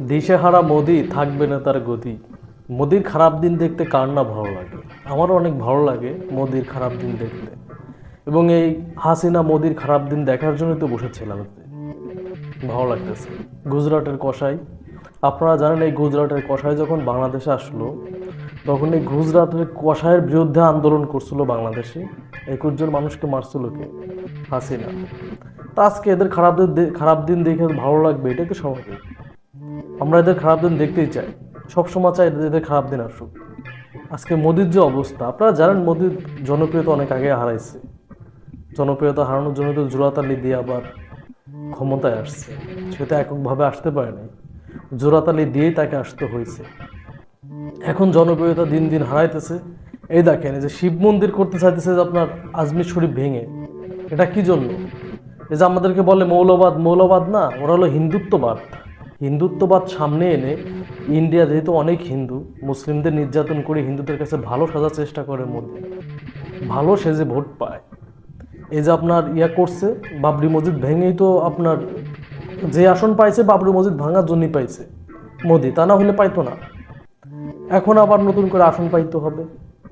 দিশেহারা মোদি থাকবে না তার গদি। মোদির খারাপ দিন দেখতে কার না ভালো লাগে? আমারও অনেক ভালো লাগে মোদির খারাপ দিন দেখতে। এবং এই হাসিনা মোদির খারাপ দিন দেখার জন্যই তো বসেছিলাম। ভালো লাগতেছে। গুজরাটের কসাই, আপনারা জানেন এই গুজরাটের কসাই যখন বাংলাদেশে আসলো, তখন এই গুজরাটের কসাইয়ের বিরুদ্ধে আন্দোলন করছিল বাংলাদেশে। 21 জন মানুষকে মারছিল কে? হাসিনা। তা আজকে এদের খারাপ দিন দেখে ভালো লাগবে, এটাই তো স্বাভাবিক। আমরা এদের খারাপ দিন দেখতেই চাই, সবসময় চাই এদের খারাপ দিন আসুক। আজকে মোদির যে অবস্থা, আপনারা জানেন মোদির জনপ্রিয়তা অনেক আগে হারাইছে। জনপ্রিয়তা হারানোর জন্য তো জোড়াতালি দিয়ে আবার ক্ষমতায় আসছে। সে তো এককভাবে আসতে পারে নাই, জোড়াতালি দিয়েই তাকে আসতে হয়েছে। এখন জনপ্রিয়তা দিন দিন হারাইতেছে। এই দেখেন, এই যে শিব মন্দির করতে চাইতেছে যে আপনার আজমির শরীফ ভেঙে, এটা কি জন্য? এই যে আমাদেরকে বলে মৌলবাদ, মৌলবাদ না, ওরা হলো হিন্দুত্ববাদ। হিন্দুত্ববাদ সামনে এনে ইন্ডিয়া যেহেতু অনেক হিন্দু, মুসলিমদের নির্যাতন করে হিন্দুদের কাছে ভালো সাজার চেষ্টা করে মোদি, ভালো সেজে ভোট পায়। এই যে আপনার করছে, বাবরি মসজিদ ভেঙেই তো আপনার যে আসন পাইছে বাবরি মসজিদ ভাঙার জন্যই পাইছে মোদি, তা না হলে পাইতো না। এখন আবার নতুন করে আসন পাইতে হবে,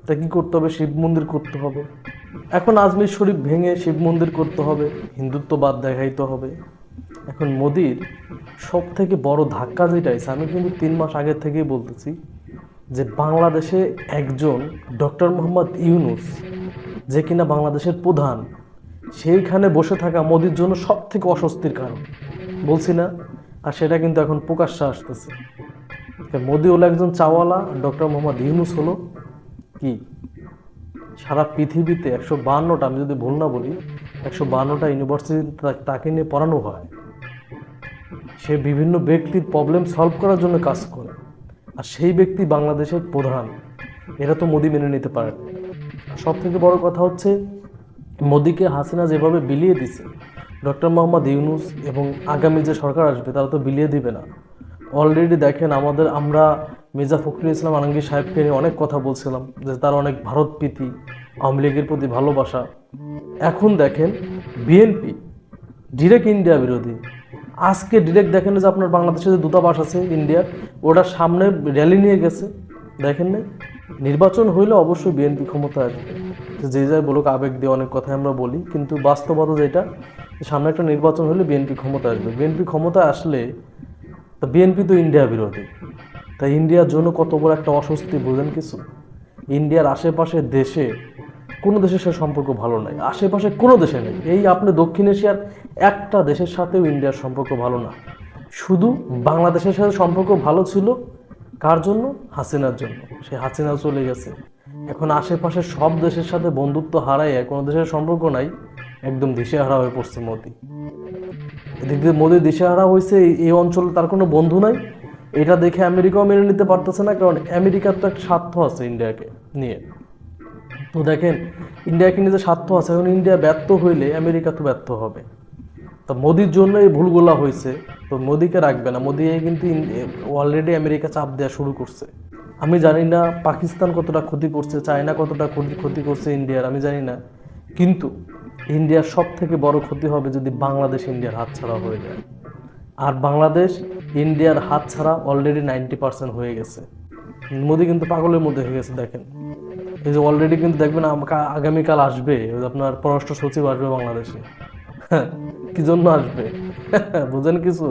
তা কি করতে হবে? শিব মন্দির করতে হবে। এখন আজমির শরীফ ভেঙে শিব মন্দির করতে হবে, হিন্দুত্ববাদ দেখাইতে হবে। এখন মোদির সব থেকে বড় ধাক্কা যেটা আছে, আমি কিন্তু 3 মাস আগে থেকেই বলতেছি যে বাংলাদেশে একজন ডক্টর মোহাম্মদ ইউনূস, যে কিনা বাংলাদেশের প্রধান, সেইখানে বসে থাকা মোদির জন্য সব থেকে অস্বস্তির কারণ বলছি না? আর সেটা কিন্তু এখন প্রকাশ্যে আসতেছে। মোদি হলো একজন চাওয়ালা, আর ডক্টর মোহাম্মদ ইউনূস হলো কি? সারা পৃথিবীতে 152টা, আমি যদি ভুল না বলি, 152টা ইউনিভার্সিটি তাকে নিয়ে পড়ানো হয়। সে বিভিন্ন ব্যক্তির প্রবলেম সলভ করার জন্য কাজ করে, আর সেই ব্যক্তি বাংলাদেশের প্রধান। এটা তো মোদি মেনে নিতে পারে না। সব থেকে বড় কথা হচ্ছে, মোদিকে হাসিনা যেভাবে বিলিয়ে দিছে, ডক্টর মোহাম্মদ ইউনূস এবং আগামী যে সরকার আসবে তারা তো বিলিয়ে দিবে না। অলরেডি দেখেন, আমরা মির্জা ফখরুল ইসলাম আলমগীর সাহেবকে নিয়ে অনেক কথা বলছিলাম যে তার অনেক ভারতপ্রীতি, আওয়ামী লীগের প্রতি ভালোবাসা। এখন দেখেন বিএনপি ডিরেক্ট ইন্ডিয়া বিরোধী। আজকে ডিরেক্ট দেখেন যে আপনার বাংলাদেশে যে দূতাবাস আছে ইন্ডিয়ার, ওটার সামনে র্যালি নিয়ে গেছে, দেখেন না? নির্বাচন হইলে অবশ্যই বিএনপি ক্ষমতা আসবে। যে যাই বলুক, আবেগ দিয়ে অনেক কথাই আমরা বলি, কিন্তু বাস্তবতা যেটা, সামনে একটা নির্বাচন হলে বিএনপি ক্ষমতা আসবে। বিএনপি ক্ষমতা আসলে, তো বিএনপি তো ইন্ডিয়া বিরোধী, তাই ইন্ডিয়ার জন্য কত বড় একটা অস্বস্তি বোঝেন কিছু? ইন্ডিয়ার আশেপাশের দেশে কোনো দেশের সাথে সম্পর্ক ভালো নাই, আশেপাশে কোনো দেশে নেই। এই আপনি দক্ষিণ এশিয়ার একটা দেশের সাথেও ইন্ডিয়ার সম্পর্ক ভালো না। শুধু বাংলাদেশের সাথে সম্পর্ক ভালো ছিল, কার জন্য? হাসিনার জন্য। সে হাসিনাও চলে গেছে। এখন আশেপাশের সব দেশের সাথে বন্ধুত্ব হারাইয়া কোনো দেশের সম্পর্ক নাই, একদম দিশেহারা হয়ে পড়ছে মোদি। এদিক দিয়ে মোদি দিশেহারা হয়েছে, এই অঞ্চলে তার কোনো বন্ধু নাই। এটা দেখে আমেরিকাও মেনে নিতে পারতেছে না, কারণ আমেরিকার তো একটা স্বার্থ আছে ইন্ডিয়াকে নিয়ে। তো দেখেন, ইন্ডিয়াকে নিয়ে যে স্বার্থ আছে, এখন ইন্ডিয়া ব্যর্থ হইলে আমেরিকা তো ব্যর্থ হবে। তো মোদির জন্য এই ভুলগুলা হয়েছে। তো মোদিকে রাখবে না, মোদি কিন্তু অলরেডি আমেরিকা চাপ দেওয়া শুরু করছে। আমি জানি না পাকিস্তান কতটা ক্ষতি করছে, চায়না কতটা ক্ষতি করছে ইন্ডিয়ার, আমি জানি না। কিন্তু ইন্ডিয়ার সব থেকে বড় ক্ষতি হবে যদি বাংলাদেশ ইন্ডিয়ার হাতছাড়া হয়ে যায়। আর বাংলাদেশ ইন্ডিয়ার হাতছাড়া অলরেডি 90% হয়ে গেছে। মোদি কিন্তু পাগলের মধ্যে হয়ে গেছে। দেখেন, এই যে অলরেডি কিন্তু দেখবেন আগামীকাল আসবে আপনার পররাষ্ট্র সচিব আসবে বাংলাদেশে। কি জন্য আসবে? বুঝেন কিছু?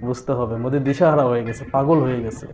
বুঝতে হবে, মোদি দিশাহারা হয়ে গেছে, পাগল হয়ে গেছে।